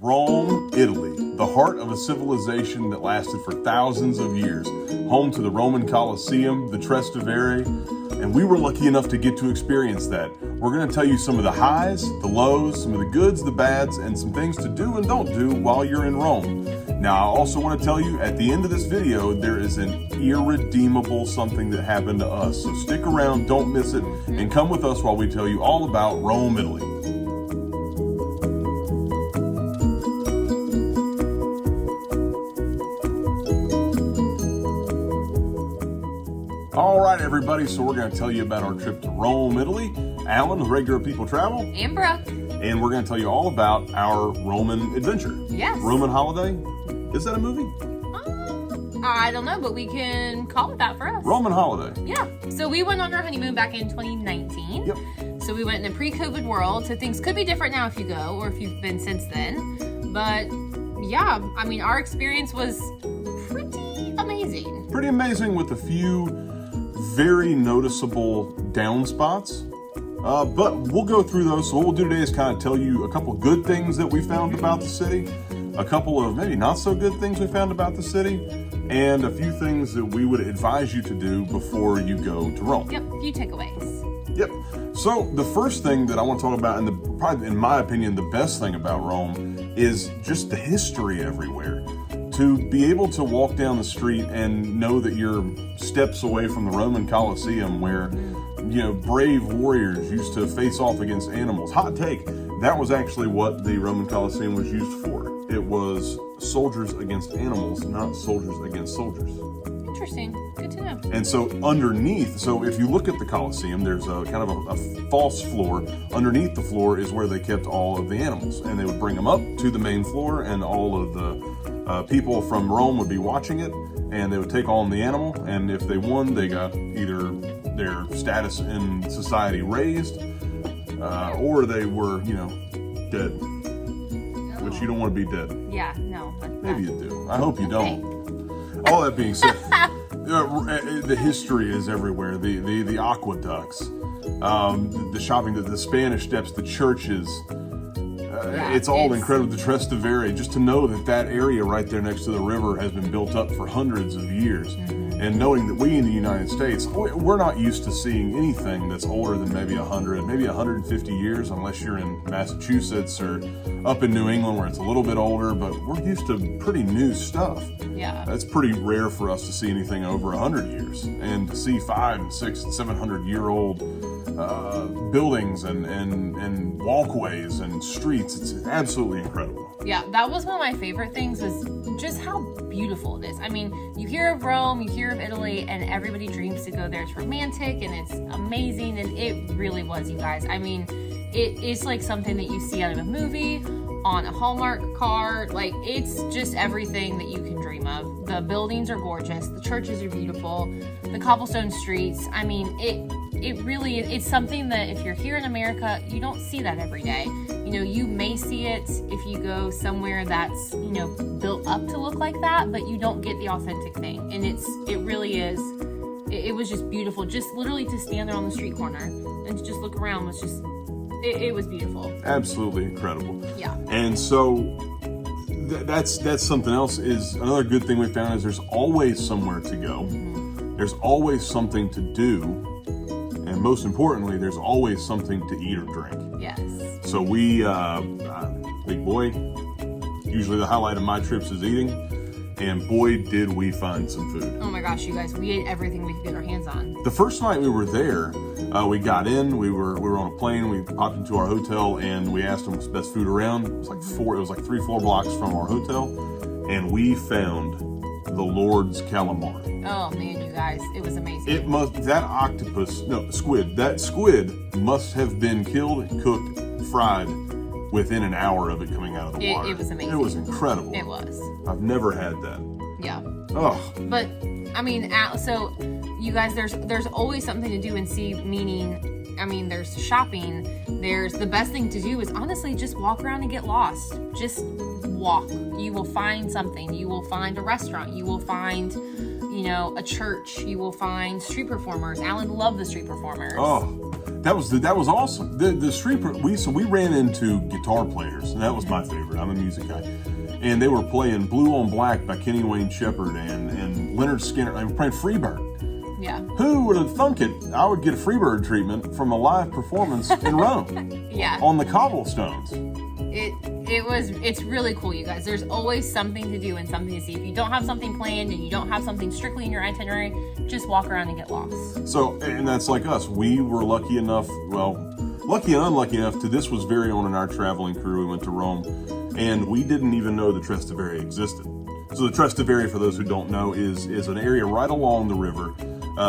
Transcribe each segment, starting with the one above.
Rome, Italy, the heart of a civilization that lasted for thousands of years, home to the Roman Colosseum, the Trestevere, and we were lucky enough to get to experience that. We're going to tell you some of the highs, the lows, some of the goods, the bads, and some things to do and don't do while you're in Rome. Now, I also want to tell you, at the end of this video, there is an irredeemable something that happened to us. So stick around, don't miss it, and come with us while we tell you all about Rome, Italy. All right, everybody, so we're going to tell you about our trip to Rome, Italy. Alan with Regular People Travel. And Brooke. And we're going to tell you all about our Roman adventure. Yes. Roman holiday? Is that a movie? I don't know, but we can call it that for us. Roman holiday. Yeah. So we went on our honeymoon back in 2019. Yep. So we went in a pre-COVID world, so things could be different now if you go, or if you've been since then. But yeah, I mean, our experience was pretty amazing. Pretty amazing with a few very noticeable down spots. But we'll go through those. So what we'll do today is kind of tell you a couple good things that we found about the city, a couple of maybe not so good things we found about the city, and a few things that we would advise you to do before you go to Rome. Yep, a few takeaways. Yep. So the first thing that I want to talk about, and probably in my opinion, the best thing about Rome is just the history everywhere. To be able to walk down the street and know that you're steps away from the Roman Colosseum where, you know, brave warriors used to face off against animals. Hot take, that was actually what the Roman Colosseum was used for. It was soldiers against animals, not soldiers against soldiers. Interesting. Good to know. And so underneath, so if you look at the Colosseum, there's a kind of a false floor. Underneath the floor is where they kept all of the animals. And they would bring them up to the main floor, and all of the people from Rome would be watching it, and they would take on the animal. And if they won, they got either their status in society raised, or they were, you know, dead. Which you don't want to be dead. Yeah, no. Maybe you do. I hope you don't. All that being said, the history is everywhere. The aqueducts, the shopping, the Spanish Steps, the churches. It's all incredible. The Trestevere, just to know that that area right there next to the river has been built up for hundreds of years. And knowing that we in the United States, we're not used to seeing anything that's older than maybe 100, maybe 150 years, unless you're in Massachusetts or up in New England where it's a little bit older, but we're used to pretty new stuff. Yeah. That's pretty rare for us to see anything over 100 years. And to see 500 and 600 and 700 year old buildings and walkways and streets, it's absolutely incredible. Yeah, that was one of my favorite things, was just how beautiful it is. I mean, you hear of Rome, you hear of Italy, and everybody dreams to go there. It's romantic and it's amazing, and it really was, you guys. I mean, it's like something that you see out of a movie, on a Hallmark card. Like, it's just everything that you can dream of. The buildings are gorgeous, the churches are beautiful, the cobblestone streets. I mean, it really is. It's something that if you're here in America, you don't see that every day. You know, you may see it if you go somewhere that's, you know, built up to look like that, but you don't get the authentic thing. And it really is. It was just beautiful. Just literally to stand there on the street corner and to just look around was just, it was beautiful. Absolutely incredible. Yeah. And so that's something else. Is another good thing we found is there's always somewhere to go. There's always something to do. And most importantly, there's always something to eat or drink. Yes. So we, big boy, usually the highlight of my trips is eating. And boy, did we find some food. Oh my gosh, you guys, we ate everything we could get our hands on. The first night we were there, we got in, we were on a plane, we popped into our hotel, and we asked them what's the best food around. It was like 3-4 blocks from our hotel, and we found the Lord's calamari. Oh man, you guys, it was amazing. That squid must have been killed, cooked, fried within an hour of it coming out of the water. It was amazing. It was incredible. It was. I've never had that. Yeah. Oh. But I mean, so you guys, there's always something to do and see. Meaning, I mean, there's shopping. There's the best thing to do is honestly just walk around and get lost. Just walk. You will find something. You will find a restaurant. You will find, you know, a church. You will find street performers. Alan loved the street performers. Oh, That was awesome. The street we ran into guitar players, and that was my favorite. I'm a music guy, and they were playing "Blue on Black" by Kenny Wayne Shepherd and Leonard Skinner. They were playing Freebird. Yeah. Who would have thunk it? I would get a Freebird treatment from a live performance in Rome. Yeah. On the cobblestones. It's really cool, you guys. There's always something to do and something to see. If you don't have something planned and you don't have something strictly in your itinerary, just walk around and get lost. So, and that's like us. We were lucky and unlucky enough this was very on in our traveling crew. We went to Rome, and we didn't even know the Trestevere existed. So the Trestevere, for those who don't know, is an area right along the river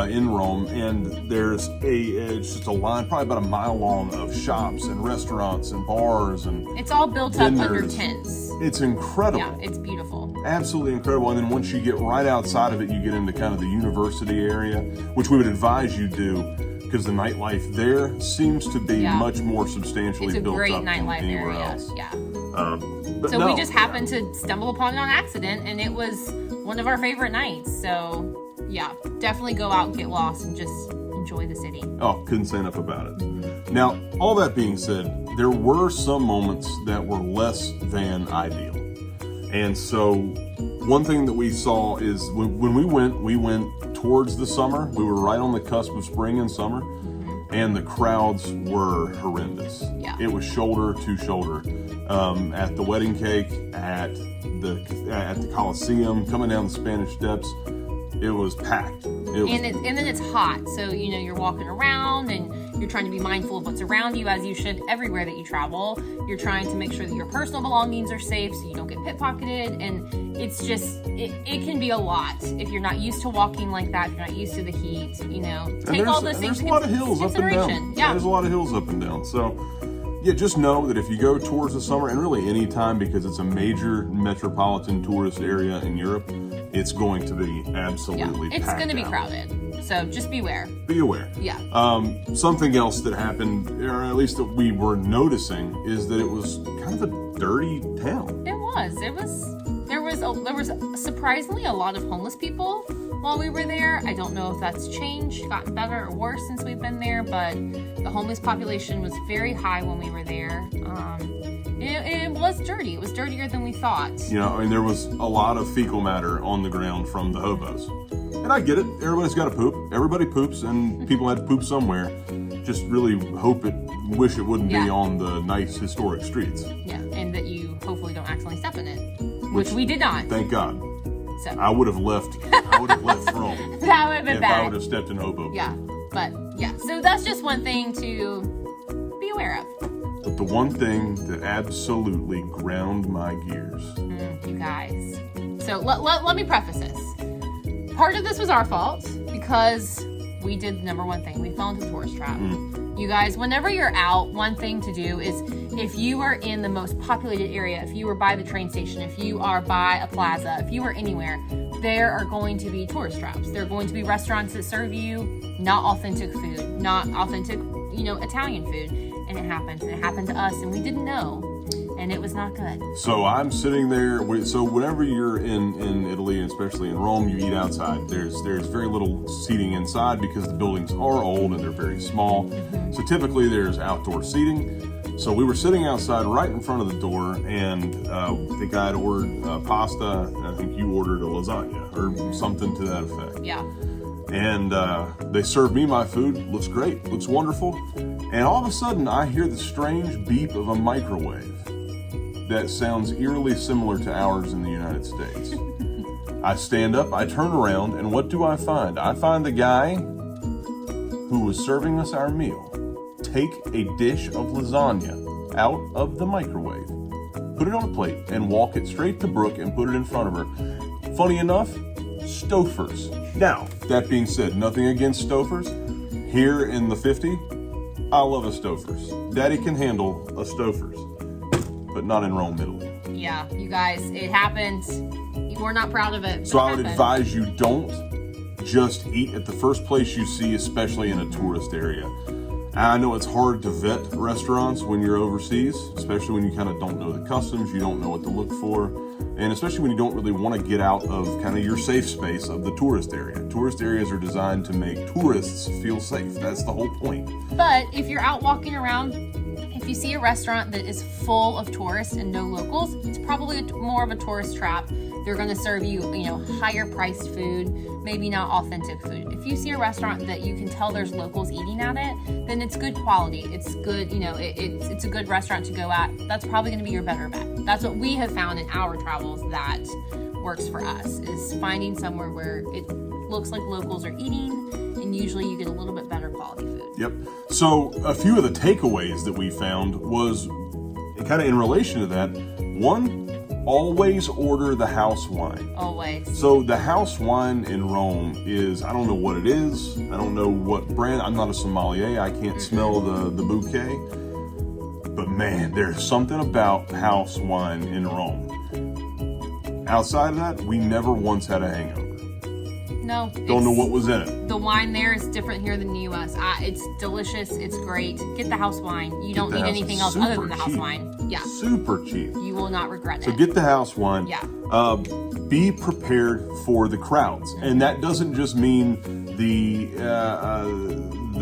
in Rome, and there's it's just a line, probably about a mile long, of shops and restaurants and bars, and it's all built up under tents. It's incredible. Yeah, it's beautiful. Absolutely incredible. And then once you get right outside of it, you get into kind of the university area, which we would advise you do, because the nightlife there seems to be much more substantially built up than anywhere else. Yeah. We just happened to stumble upon it on accident, and it was one of our favorite nights. So, yeah, definitely go out and get lost and just enjoy the city. Oh, couldn't say enough about it. Now, all that being said, there were some moments that were less than ideal. And so one thing that we saw is when we went towards the summer. We were right on the cusp of spring and summer, and the crowds were horrendous. Yeah. It was shoulder to shoulder. At the wedding cake, at the Colosseum, coming down the Spanish Steps, it was packed. And then it's hot, so you're walking around and you're trying to be mindful of what's around you, as you should everywhere that you travel. You're trying to make sure that your personal belongings are safe so you don't get pickpocketed, and it's just it can be a lot if you're not used to walking like that, if you're not used to the heat. Take all those things into consideration. There's a lot of hills up and down. Yeah, there's a lot of hills up and down. So, yeah, just know that if you go towards the summer, and really any time, because it's a major metropolitan tourist area in Europe, it's going to be absolutely packed. It's going to be crowded. So just beware. Be aware. Yeah. Something else that happened, or at least that we were noticing, is that it was kind of a dirty town. It was. There was surprisingly a lot of homeless people while we were there. I don't know if that's changed, gotten better or worse since we've been there, but the homeless population was very high when we were there. It was dirty. It was dirtier than we thought. There was a lot of fecal matter on the ground from the hobos. And I get it. Everybody's got to poop. Everybody poops, and people had to poop somewhere. Just really wish it wouldn't be on the nice historic streets. Yeah, and that you hopefully don't accidentally step in it, which we did not. Thank God. So I would have left. Rome. That would have been if bad. I would have stepped in hobo. Yeah, but yeah. So that's just one thing to be aware of. But the one thing that absolutely ground my gears. You guys. So let me preface this. Part of this was our fault because we did the number one thing. We fell into a tourist trap. You guys, whenever you're out, one thing to do is, if you are in the most populated area, if you are by the train station, if you are by a plaza, if you are anywhere, there are going to be tourist traps. There are going to be restaurants that serve you not authentic food, not authentic, Italian food. And it happens. And it happened to us, and we didn't know. And it was not good. So I'm sitting there. So whenever you're in Italy, and especially in Rome, you eat outside. There's very little seating inside because the buildings are old and they're very small. So typically there's outdoor seating. So we were sitting outside right in front of the door, and I think I had ordered pasta, and I think you ordered a lasagna or something to that effect. Yeah. And they served me my food. Looks great. Looks wonderful. And all of a sudden, I hear the strange beep of a microwave that sounds eerily similar to ours in the United States. I stand up, I turn around, and what do I find? I find the guy who was serving us our meal take a dish of lasagna out of the microwave, put it on a plate, and walk it straight to Brooke and put it in front of her. Funny enough, Stouffer's. Now, that being said, nothing against Stouffer's. Here in the 50, I love a Stouffer's. Daddy can handle a Stouffer's, but not in Rome, Italy. Yeah, you guys, it happened. We're not proud of it. So I would advise you don't just eat at the first place you see, especially in a tourist area. I know it's hard to vet restaurants when you're overseas, especially when you kind of don't know the customs, you don't know what to look for, and especially when you don't really want to get out of kind of your safe space of the tourist area. Tourist areas are designed to make tourists feel safe. That's the whole point. But if you're out walking around, if you see a restaurant that is full of tourists and no locals, it's probably more of a tourist trap. They're going to serve you, higher priced food, maybe not authentic food. If you see a restaurant that you can tell there's locals eating at it, then it's good quality. It's good, it's a good restaurant to go at. That's probably going to be your better bet. That's what we have found in our travels that works for us, is finding somewhere where it looks like locals are eating, and usually you get a little bit better quality food. Yep. So a few of the takeaways that we found was kind of in relation to that. One, always order the house wine. Always. So the house wine in Rome is, I don't know what it is. I don't know what brand. I'm not a sommelier. I can't smell the bouquet. But man, there's something about house wine in Rome. Outside of that, we never once had a hangover. No. Don't know what was in it. The wine there is different here than the U.S. It's delicious. It's great. Get the house wine. You don't need anything else other than the house wine. Yeah. Super cheap. You will not regret it. So get the house wine. Yeah. Be prepared for the crowds. And that doesn't just mean the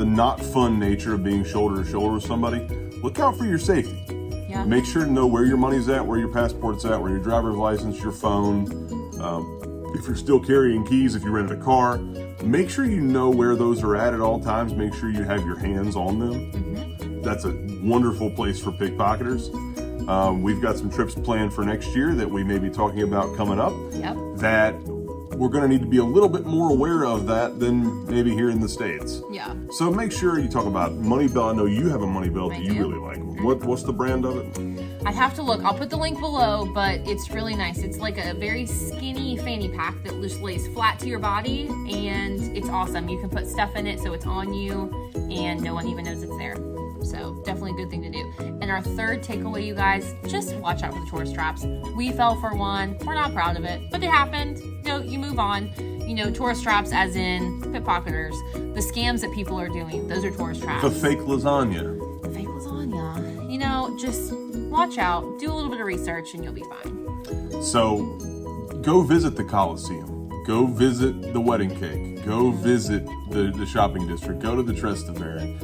not fun nature of being shoulder to shoulder with somebody. Look out for your safety. Yeah. Make sure to know where your money's at, where your passport's at, where your driver's license, your phone. If you're still carrying keys, if you rented a car, make sure you know where those are at all times. Make sure you have your hands on them. Mm-hmm. That's a wonderful place for pickpocketers. We've got some trips planned for next year that we may be talking about coming up. Yep. That we're going to need to be a little bit more aware of that than maybe here in the States. Yeah. So make sure you talk about money belt. I know you have a money belt that you really like. What's the brand of it? I'd have to look. I'll put the link below, but it's really nice. It's like a very skinny fanny pack that just lays flat to your body, and it's awesome. You can put stuff in it so it's on you, and no one even knows it's there. So definitely a good thing to do. And our third takeaway, you guys, just watch out for the tourist traps. We fell for one. We're not proud of it, but it happened. You move on. Tourist traps as in pickpocketers. The scams that people are doing, those are tourist traps. The fake lasagna. The fake lasagna. Just watch out. Do a little bit of research and you'll be fine. So go visit the Colosseum. Go visit the wedding cake. Go visit the shopping district. Go to the Trestevere.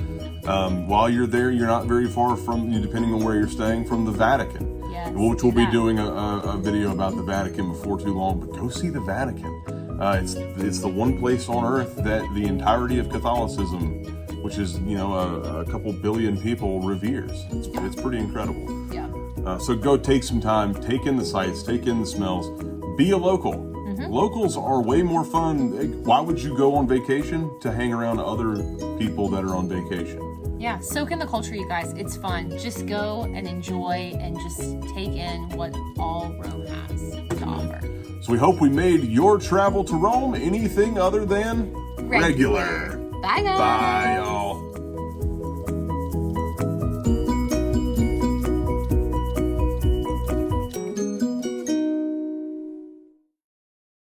While you're there, you're not very far from, depending on where you're staying, from the Vatican. Yes, which we'll be doing a video about the Vatican before too long. But go see the Vatican. It's the one place on earth that the entirety of Catholicism, which is a couple billion people, reveres. It's pretty incredible. Yeah. So go take some time, take in the sights, take in the smells. Be a local. Mm-hmm. Locals are way more fun. Why would you go on vacation? To hang around other people that are on vacation. Yeah, soak in the culture, you guys. It's fun. Just go and enjoy and just take in what all Rome has to offer. So we hope we made your travel to Rome anything other than regular. Bye, guys. Bye, y'all.